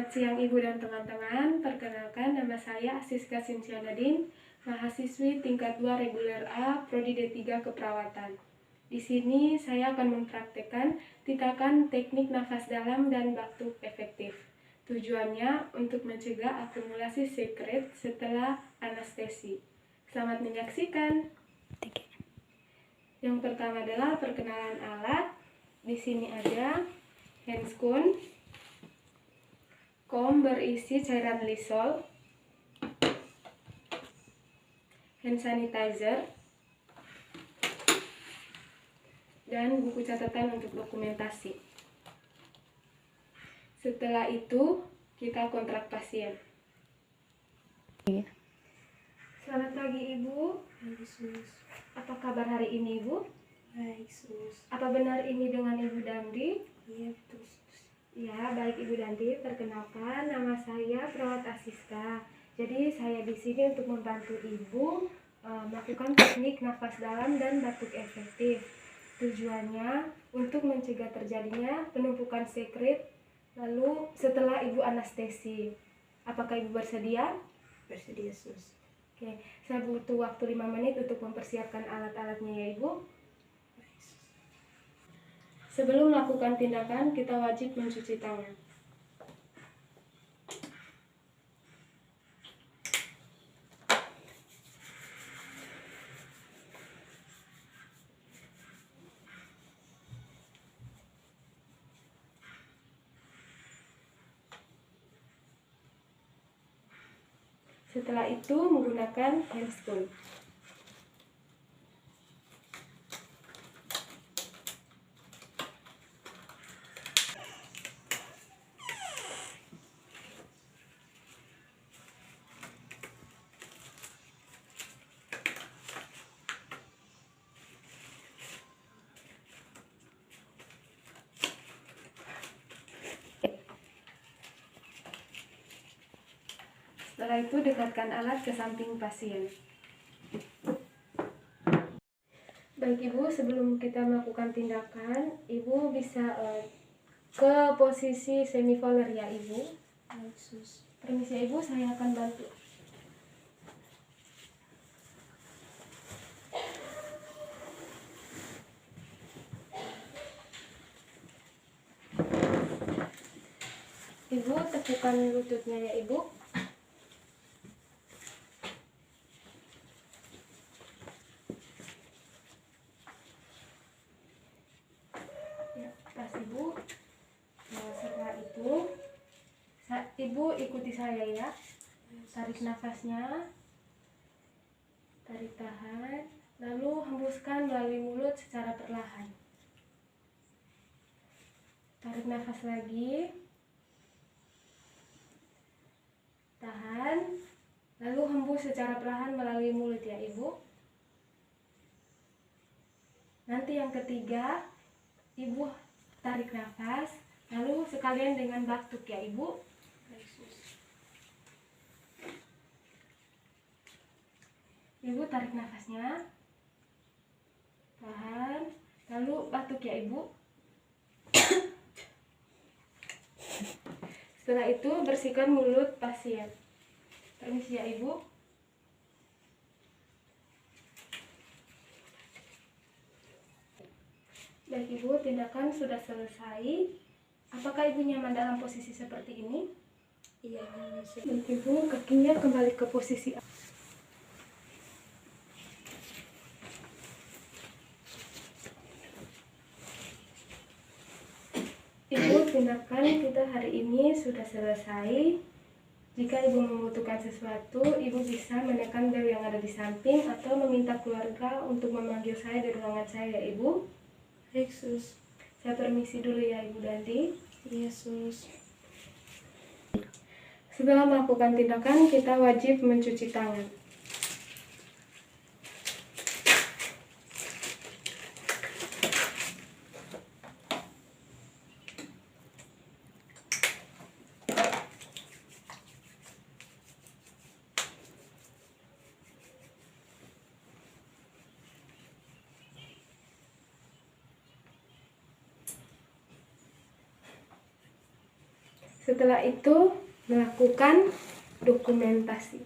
Selamat siang Ibu dan teman-teman. Perkenalkan, nama saya Asiska Sintianadin, mahasiswi tingkat 2 reguler A, Prodi D3 Keperawatan. Di sini saya akan mempraktekkan tindakan teknik nafas dalam dan batuk efektif. Tujuannya untuk mencegah akumulasi sekret setelah anestesi. Selamat menyaksikan. Yang pertama adalah perkenalan alat. Di sini ada handscoon, kom berisi cairan Lysol, hand sanitizer, dan buku catatan untuk dokumentasi. Setelah itu, kita kontrak pasien. Selamat pagi Ibu. Baik, Sus. Apa kabar hari ini Ibu? Baik, Sus. Apa benar ini dengan Ibu Dandi? Iya, betul, Sus. Ya, baik Ibu Dandi. Perkenalkan, nama saya Perawat Asiska. Jadi saya di sini untuk membantu Ibu melakukan teknik nafas dalam dan batuk efektif. Tujuannya untuk mencegah terjadinya penumpukan sekret lalu setelah Ibu anestesi. Apakah Ibu bersedia? Bersedia, Sus. Oke, saya butuh waktu 5 menit untuk mempersiapkan alat-alatnya ya Ibu. Baik, Sus. Sebelum melakukan tindakan, kita wajib mencuci tangan. Setelah itu menggunakan handscoon. Setelah itu dekatkan alat ke samping pasien. Baik Ibu, sebelum kita melakukan tindakan, Ibu bisa ke posisi semivolar ya Ibu. Baik, Sus. Permisi ya Ibu, saya akan bantu. Ibu tepukan lututnya ya Ibu. Ya, pas Ibu. Nah, setelah itu Ibu ikuti saya ya. Tarik nafasnya, tarik tahan, lalu hembuskan melalui mulut secara perlahan. Tarik nafas lagi, tahan, lalu hembus secara perlahan melalui mulut ya Ibu. Nanti yang ketiga, Ibu tarik nafas, lalu sekalian dengan batuk ya Ibu. Baik, Sus. Ibu tarik nafasnya, tahan, lalu batuk ya Ibu. Setelah itu bersihkan mulut pasien. Permisi ya Ibu. Baik Ibu, tindakan sudah selesai. Apakah Ibu nyaman dalam posisi seperti ini? Iya, Sus. Baik Ibu, kakinya kembali ke posisi. Ibu, tindakan kita hari ini sudah selesai. Jika Ibu membutuhkan sesuatu, Ibu bisa menekan bel yang ada di samping atau meminta keluarga untuk memanggil saya di ruangan saya ya Ibu. Baik, Sus. Saya permisi dulu ya Ibu Dandi. Iya, Sus. Setelah melakukan tindakan, kita wajib mencuci tangan. Setelah itu melakukan dokumentasi.